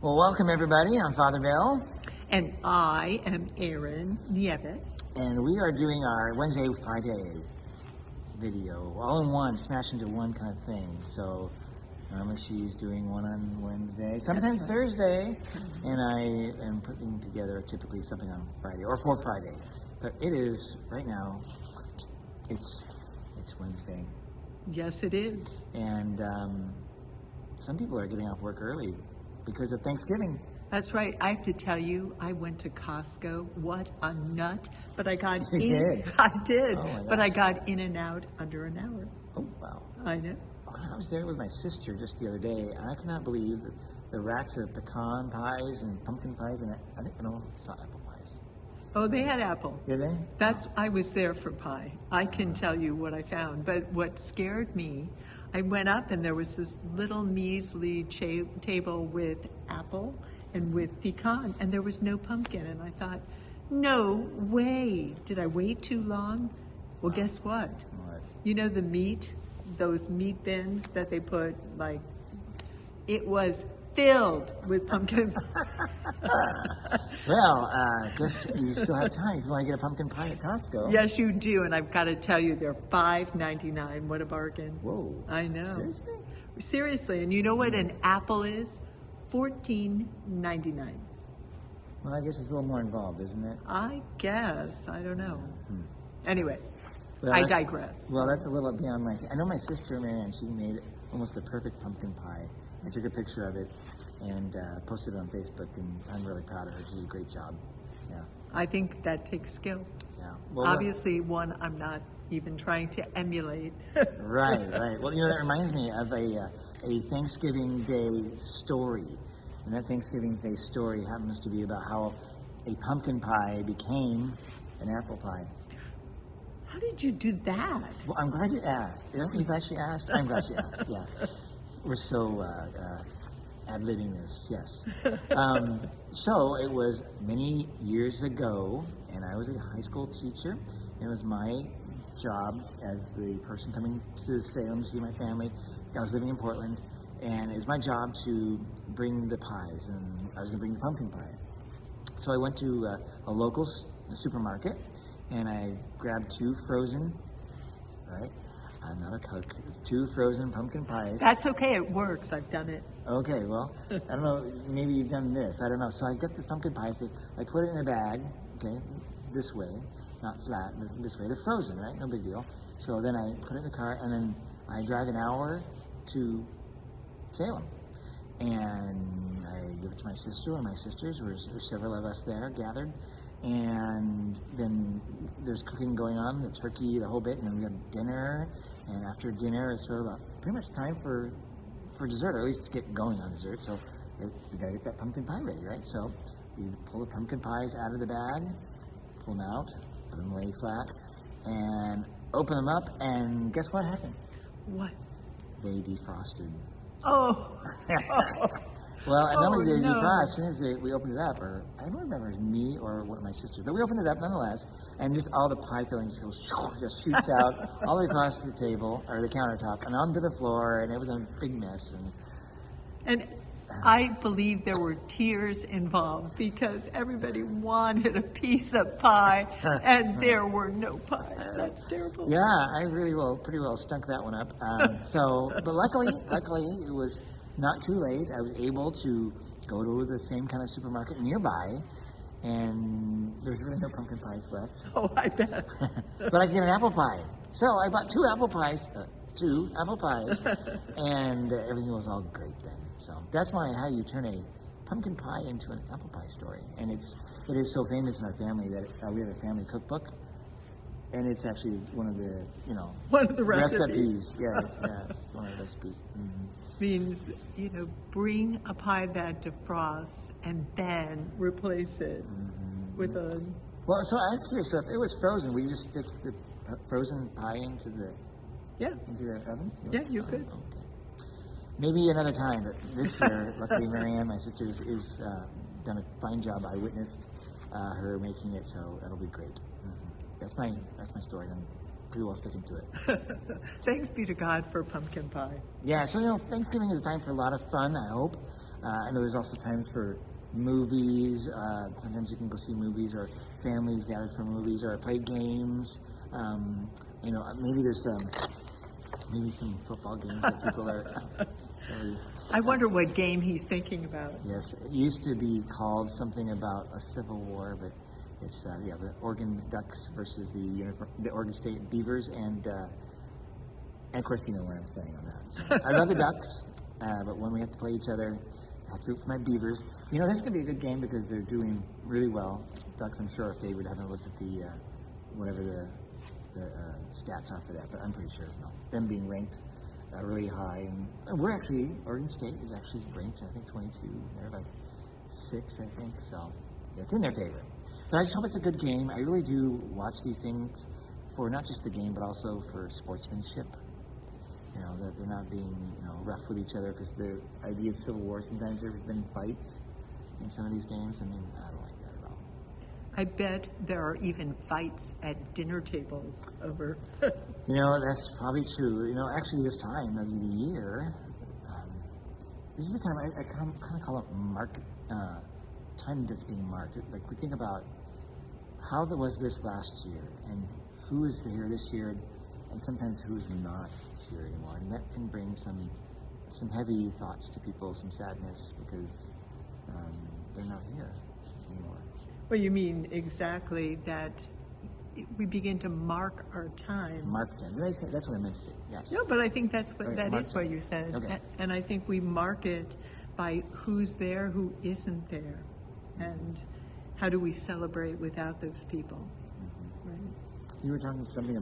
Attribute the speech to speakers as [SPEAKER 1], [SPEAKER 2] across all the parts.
[SPEAKER 1] Well, welcome everybody. I'm Father Bill,
[SPEAKER 2] And I am Erin Nieves.
[SPEAKER 1] and we are doing our Wednesday, Friday video, all in one, smashed into one kind of thing. So normally she's doing one on Wednesday, sometimes
[SPEAKER 2] right.
[SPEAKER 1] Thursday, and I am putting together typically something on Friday or for Friday. But it is right now. It's Wednesday,
[SPEAKER 2] Yes, it is.
[SPEAKER 1] and some people are getting off work early because of Thanksgiving.
[SPEAKER 2] That's right. I have to tell you, I went to Costco. What a nut. But I got
[SPEAKER 1] You
[SPEAKER 2] in.
[SPEAKER 1] did?
[SPEAKER 2] I did.
[SPEAKER 1] Oh, my
[SPEAKER 2] But I
[SPEAKER 1] gosh.
[SPEAKER 2] got in and out under an hour.
[SPEAKER 1] Oh wow!
[SPEAKER 2] I know.
[SPEAKER 1] I was there with my sister just the other day, and I could not believe the racks of pecan pies and pumpkin pies, and I think it's not apple pies.
[SPEAKER 2] Oh, they had apple.
[SPEAKER 1] Did they?
[SPEAKER 2] I was there for pie. I can tell you what I found. But what scared me, I went up and there was this little measly table with apple and with pecan, and there was no pumpkin. And I thought, no way. Did I wait too long? Well, guess what?
[SPEAKER 1] What?
[SPEAKER 2] You know the meat, those meat bins that they put, like, it was filled with pumpkin.
[SPEAKER 1] Well, guess you still have time if you want to get a pumpkin pie at Costco.
[SPEAKER 2] Yes, you do, and I've got to tell you, they're $5.99. What a bargain!
[SPEAKER 1] Whoa.
[SPEAKER 2] I know.
[SPEAKER 1] Seriously?
[SPEAKER 2] Seriously, and you know what an apple is? $14.99.
[SPEAKER 1] Well, I guess it's a little more involved, isn't it?
[SPEAKER 2] I guess. I don't know. Anyway,
[SPEAKER 1] Well,
[SPEAKER 2] I
[SPEAKER 1] that's-
[SPEAKER 2] digress.
[SPEAKER 1] Well, that's a little beyond my. I know my sister Marianne. She made almost the perfect pumpkin pie. I took a picture of it and posted it on Facebook, and I'm really proud of her. She did a great job. Yeah.
[SPEAKER 2] I think that takes skill.
[SPEAKER 1] Yeah. Well,
[SPEAKER 2] Obviously, one I'm not even trying to emulate.
[SPEAKER 1] Right, right. Well, that reminds me of a Thanksgiving Day story. And that Thanksgiving Day story happens to be about how a pumpkin pie became an apple pie.
[SPEAKER 2] How did you do that?
[SPEAKER 1] Well, I'm glad you asked. Aren't you glad she asked? I'm glad she asked, yeah. We're so ad-libbing this, yes. So it was many years ago, and I was a high school teacher. It was my job as the person coming to Salem to see my family. I was living in Portland, and it was my job to bring the pies, and I was going to bring the pumpkin pie. So I went to a local supermarket, and I grabbed two frozen, right? I'm not a cook. It's two frozen pumpkin pies.
[SPEAKER 2] That's okay. It works. I've done it.
[SPEAKER 1] Okay, well, I don't know, maybe you've done this, I don't know. So I get this pumpkin pies, I put it in a bag, okay, this way, not flat, but this way. They're frozen, right? No big deal. So then I put it in the car, and then I drive an hour to Salem. And I give it to my sister or my sisters, there's several of us there gathered. And then there's cooking going on, the turkey, the whole bit, and then we have dinner. And after dinner, it's sort of pretty much time for dessert, or at least to get going on dessert. So we gotta get that pumpkin pie ready, right? So we pull the pumpkin pies out of the bag, pull them out, put them lay flat, and open them up. And guess what happened?
[SPEAKER 2] What?
[SPEAKER 1] They defrosted.
[SPEAKER 2] Oh.
[SPEAKER 1] Well, and not only did they
[SPEAKER 2] no.
[SPEAKER 1] defrost, as soon as we opened it up, or I don't remember if it was me or one of my sisters, but we opened it up nonetheless, and just all the pie filling just shoots out all the way across the table, or the countertop, and onto the floor, and it was a big mess.
[SPEAKER 2] And I believe there were tears involved because everybody wanted a piece of pie and there were no pies. That's terrible.
[SPEAKER 1] Yeah, I pretty well stunk that one up. But luckily, it was not too late. I was able to go to the same kind of supermarket nearby, and there's really no pumpkin pies left.
[SPEAKER 2] Oh, I bet.
[SPEAKER 1] But I can get an apple pie. So I bought two apple pies, and everything was all great then. So that's how you turn a pumpkin pie into an apple pie story. And it is so famous in our family that we have a family cookbook, and it's actually one of the
[SPEAKER 2] One of the recipes.
[SPEAKER 1] Yes, one of the recipes. Mm-hmm.
[SPEAKER 2] Means, bring a pie that defrosts and then replace it with a...
[SPEAKER 1] Well, so I'm curious. So if it was frozen, would you just stick the frozen pie into the oven?
[SPEAKER 2] Yeah, you could.
[SPEAKER 1] Okay. Maybe another time, but this year, luckily, Marianne, my sister, is done a fine job. I witnessed her making it, so that'll be great. Mm-hmm. That's my story. I'm pretty well sticking to it.
[SPEAKER 2] Thanks be to God for pumpkin pie.
[SPEAKER 1] Yeah, so Thanksgiving is a time for a lot of fun, I hope. I know there's also times for movies. Sometimes you can go see movies, or families gather for movies, or play games. Maybe there's maybe some football games that people are. Really,
[SPEAKER 2] I wonder what game he's thinking about.
[SPEAKER 1] yes, it used to be called something about a civil war, but it's the Oregon Ducks versus the Oregon State Beavers, and of course you know where I'm standing on that. So, I love the Ducks, but when we have to play each other, I have to root for my Beavers. You know, this is gonna be a good game because they're doing really well. Ducks, I'm sure, are favored. I haven't looked at the whatever the stats are for that, but I'm pretty sure them being ranked really high, and we're actually, Oregon State is actually ranked, I think 22. They're like 6, I think. So it's in their favor. But I just hope it's a good game. I really do watch these things for not just the game, but also for sportsmanship. That they're not being, rough with each other, because the idea of civil war, sometimes there have been fights in some of these games. I mean, I don't like that at all.
[SPEAKER 2] I bet there are even fights at dinner tables over.
[SPEAKER 1] That's probably true. Actually, this time of the year, this is the time I kind of call it time that's being marked. Like, we think about how was this last year, and who is here this year, and sometimes who's not here anymore, and that can bring some heavy thoughts to people, some sadness, because they're not here anymore.
[SPEAKER 2] Well, you mean exactly that we begin to mark our time.
[SPEAKER 1] Mark time. That's what I meant to say. Yes.
[SPEAKER 2] No, but I think that is
[SPEAKER 1] time.
[SPEAKER 2] what you said.
[SPEAKER 1] Okay.
[SPEAKER 2] And I think we mark it by who's there, who isn't there, and how do we celebrate without those people.
[SPEAKER 1] Mm-hmm.
[SPEAKER 2] Right?
[SPEAKER 1] You were talking something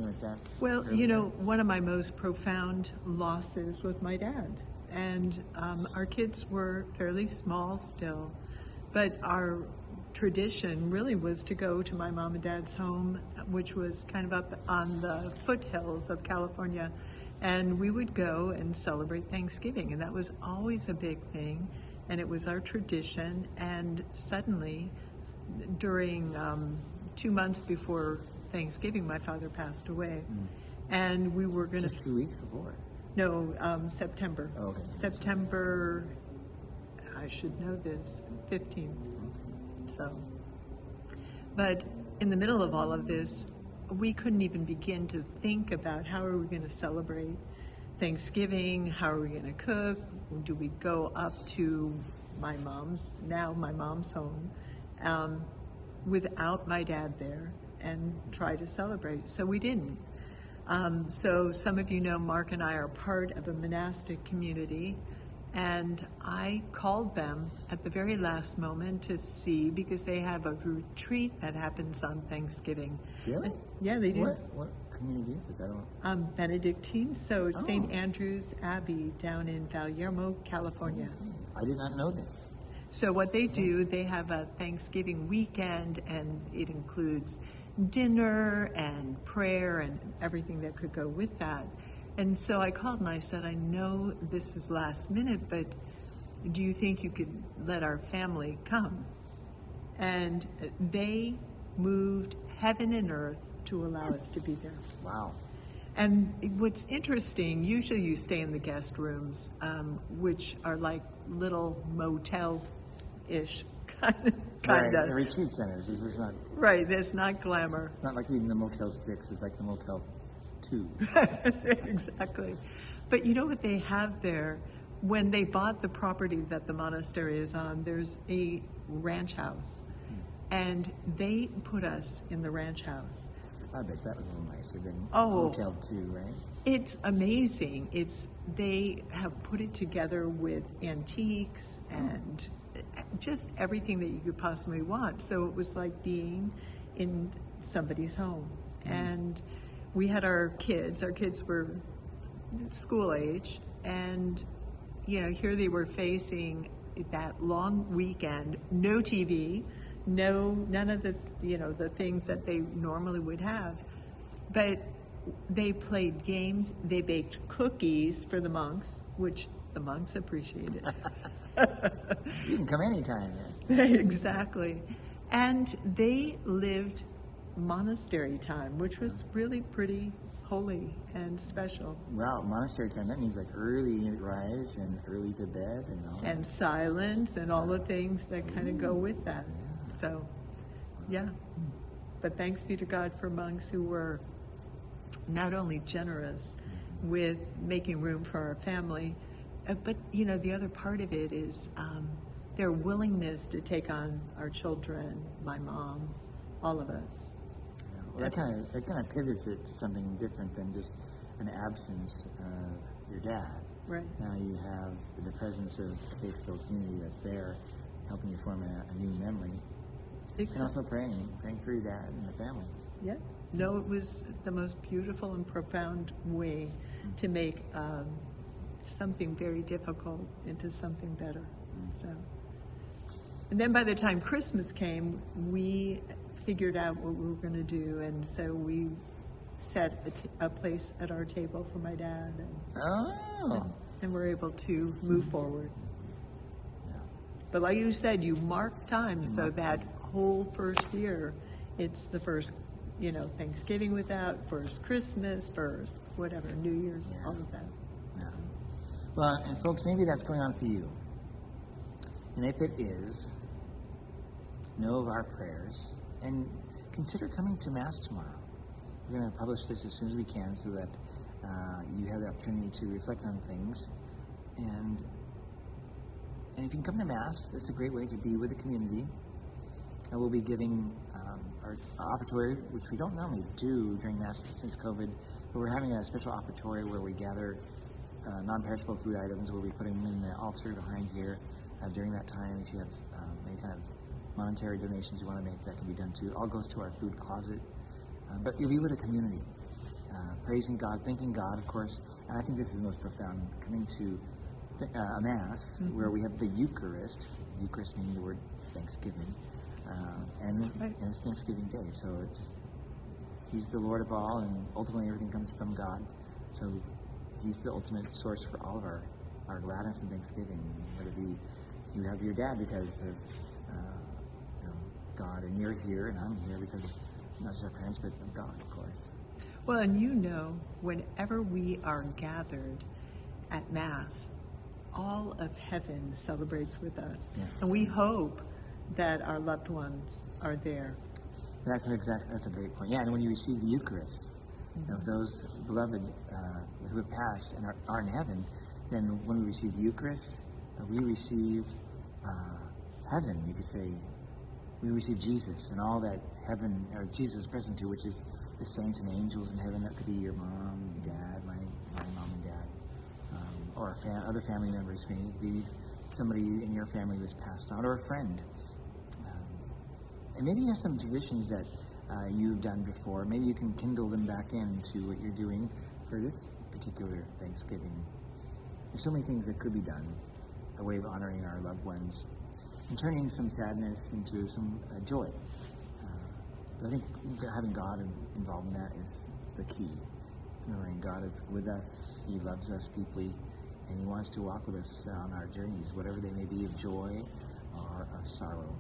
[SPEAKER 1] like that.
[SPEAKER 2] Well,
[SPEAKER 1] earlier.
[SPEAKER 2] one of my most profound losses was my dad. And our kids were fairly small still, but our tradition really was to go to my mom and dad's home, which was kind of up on the foothills of California. And we would go and celebrate Thanksgiving. And that was always a big thing. And it was our tradition. And suddenly, during 2 months before Thanksgiving, my father passed away. And we were going to...
[SPEAKER 1] Just 2 weeks before?
[SPEAKER 2] No, September.
[SPEAKER 1] Oh, okay.
[SPEAKER 2] September, I should know this, 15th. So, but in the middle of all of this, we couldn't even begin to think about how are we going to celebrate Thanksgiving, how are we going to cook, do we go up to my mom's home, without my dad there and try to celebrate. So we didn't. So some of you know Mark and I are part of a monastic community, and I called them at the very last moment to see, because they have a retreat that happens on Thanksgiving.
[SPEAKER 1] Really?
[SPEAKER 2] Yeah, they do.
[SPEAKER 1] What community is this? I don't...
[SPEAKER 2] Benedictine, so St. Andrew's Abbey down in Vallejo, California.
[SPEAKER 1] I did not know this.
[SPEAKER 2] So what they do, they have a Thanksgiving weekend, and it includes dinner and prayer and everything that could go with that. And so I called and I said, I know this is last minute, but do you think you could let our family come? And they moved heaven and earth to allow us to be there.
[SPEAKER 1] Wow.
[SPEAKER 2] And what's interesting, usually you stay in the guest rooms, which are like little motel-ish kind
[SPEAKER 1] Right,
[SPEAKER 2] of.
[SPEAKER 1] the retreat centers. This is not...
[SPEAKER 2] Right, that's not glamour.
[SPEAKER 1] It's not like even the Motel 6. It's like the Motel 2.
[SPEAKER 2] Exactly. But you know what they have there? When they bought the property that the monastery is on, there's a ranch house. And they put us in the ranch house.
[SPEAKER 1] I bet that was a little nicer than
[SPEAKER 2] Oh.
[SPEAKER 1] Motel 2, right?
[SPEAKER 2] It's amazing. They have put it together with antiques and just everything that you could possibly want. So it was like being in somebody's home. And we had our kids were school age, and here they were facing that long weekend, no TV, none of the the things that they normally would have. But they played games, they baked cookies for the monks, which the monks appreciated.
[SPEAKER 1] You can come anytime.
[SPEAKER 2] Exactly. And they lived monastery time, which was really pretty holy and special.
[SPEAKER 1] Wow, monastery time, that means like early rise and early to bed and all that.
[SPEAKER 2] And silence and all the things that kind of go with that. So, yeah. But thanks be to God for monks who were not only generous with making room for our family, but, you know, the other part of it is their willingness to take on our children, my mom, all of us.
[SPEAKER 1] Well, that kind of pivots it to something different than just an absence of your dad.
[SPEAKER 2] Right.
[SPEAKER 1] Now you have the presence of the faith-filled community that's there, helping you form a new memory, and also praying for your dad and the family.
[SPEAKER 2] Yeah. No, it was the most beautiful and profound way to make something very difficult into something better. So, and then by the time Christmas came, we figured out what we were going to do, and so we set a place at our table for my dad, and we're able to move forward.
[SPEAKER 1] Yeah.
[SPEAKER 2] But like you said, you mark time, so that whole first year, it's the first, you know, Thanksgiving without, first Christmas, first whatever, New Year's, all of that.
[SPEAKER 1] Yeah. Well, and folks, maybe that's going on for you. And if it is, know of our prayers and consider coming to Mass tomorrow. We're going to publish this as soon as we can so that you have the opportunity to reflect on things. And if you can come to Mass, that's a great way to be with the community. And we'll be giving our offertory, which we don't normally do during Mass since COVID, but we're having a special offertory where we gather non-perishable food items. We'll be putting them in the altar behind here during that time. If you have any kind of monetary donations you want to make, that can be done too. It all goes to our food closet. But you'll be with the community, praising God, thanking God, of course. And I think this is the most profound, coming to a Mass where we have the Eucharist meaning the word Thanksgiving, and it's Thanksgiving Day. So He's the Lord of all, and ultimately everything comes from God. So He's the ultimate source for all of our gladness and Thanksgiving. Whether you have your dad because of God, and you're here, and I'm here because of not just our parents, but of God, of course.
[SPEAKER 2] Well, and you know, whenever we are gathered at Mass, all of heaven celebrates with us.
[SPEAKER 1] Yeah.
[SPEAKER 2] And we hope that our loved ones are there.
[SPEAKER 1] That's a great point. Yeah, and when you receive the Eucharist, of those beloved who have passed and are in heaven, then when we receive the Eucharist, we receive heaven, you could say. We receive Jesus and all that heaven, or Jesus is present to, which is the saints and angels in heaven. That could be your mom, your dad, my mom and dad, or other family members. Maybe somebody in your family who has passed on, or a friend. And maybe you have some traditions that you've done before. Maybe you can kindle them back into what you're doing for this particular Thanksgiving. There's so many things that could be done, a way of honoring our loved ones, and turning some sadness into some joy. But I think having God involved in that is the key. Remembering God is with us, He loves us deeply, and He wants to walk with us on our journeys, whatever they may be, of joy or of sorrow.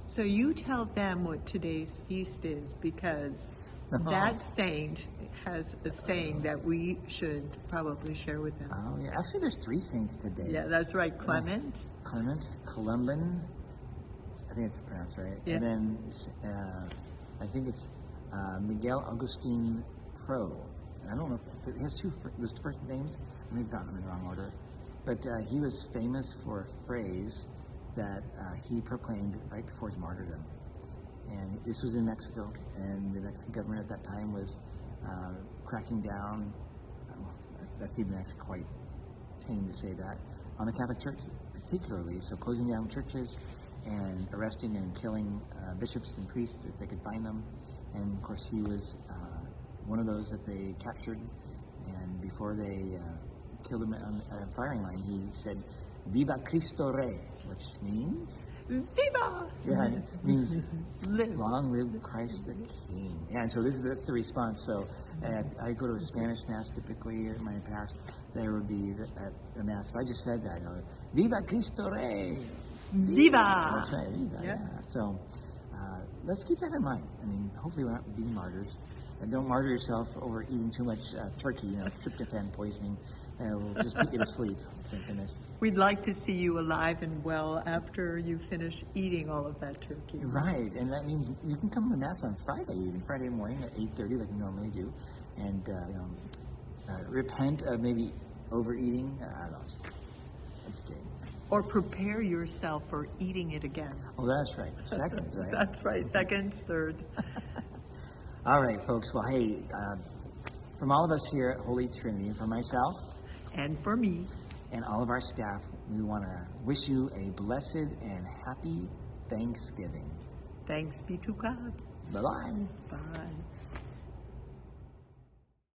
[SPEAKER 2] So you tell them what today's feast is, because that saint has a saying that we should probably share with them.
[SPEAKER 1] Oh, yeah. Actually, there's 3 saints today.
[SPEAKER 2] Yeah, that's right. Clement,
[SPEAKER 1] Columban, I think it's pronounced right.
[SPEAKER 2] Yeah.
[SPEAKER 1] And then I think it's Miguel Agustin Pro. And I don't know if he has those first names. I may have gotten them in the wrong order. But he was famous for a phrase that he proclaimed right before his martyrdom. And this was in Mexico, and the Mexican government at that time was cracking down, that's even actually quite tame to say that, on the Catholic Church particularly, so closing down churches and arresting and killing bishops and priests if they could find them. And of course he was one of those that they captured, and before they killed him on a firing line, he said, "Viva Cristo Rey," which means...
[SPEAKER 2] Viva!
[SPEAKER 1] Yeah, it means
[SPEAKER 2] Live.
[SPEAKER 1] long live Christ the King. Yeah, and so that's the response. So I go to a Spanish Mass typically. In my past, there would be at the Mass. If I just said that, Viva Cristo Rey!
[SPEAKER 2] Viva!
[SPEAKER 1] That's right, Viva. Yeah. So let's keep that in mind. I mean, hopefully we're not being martyrs. don't martyr yourself over eating too much turkey, tryptophan poisoning. Will just put you to sleep, thank goodness.
[SPEAKER 2] We'd like to see you alive and well after you finish eating all of that turkey.
[SPEAKER 1] Right, and that means you can come to Mass on Friday morning at 8:30 like we normally do, and repent of maybe overeating. I don't know, I'm just kidding.
[SPEAKER 2] Or prepare yourself for eating it again.
[SPEAKER 1] Oh, that's right. Seconds, right?
[SPEAKER 2] That's right. Seconds, third.
[SPEAKER 1] All right, folks. Well, hey, from all of us here at Holy Trinity, and for myself,
[SPEAKER 2] And for me,
[SPEAKER 1] and all of our staff, we want to wish you a blessed and happy Thanksgiving.
[SPEAKER 2] thanks be to God.
[SPEAKER 1] Bye-bye.
[SPEAKER 2] Bye.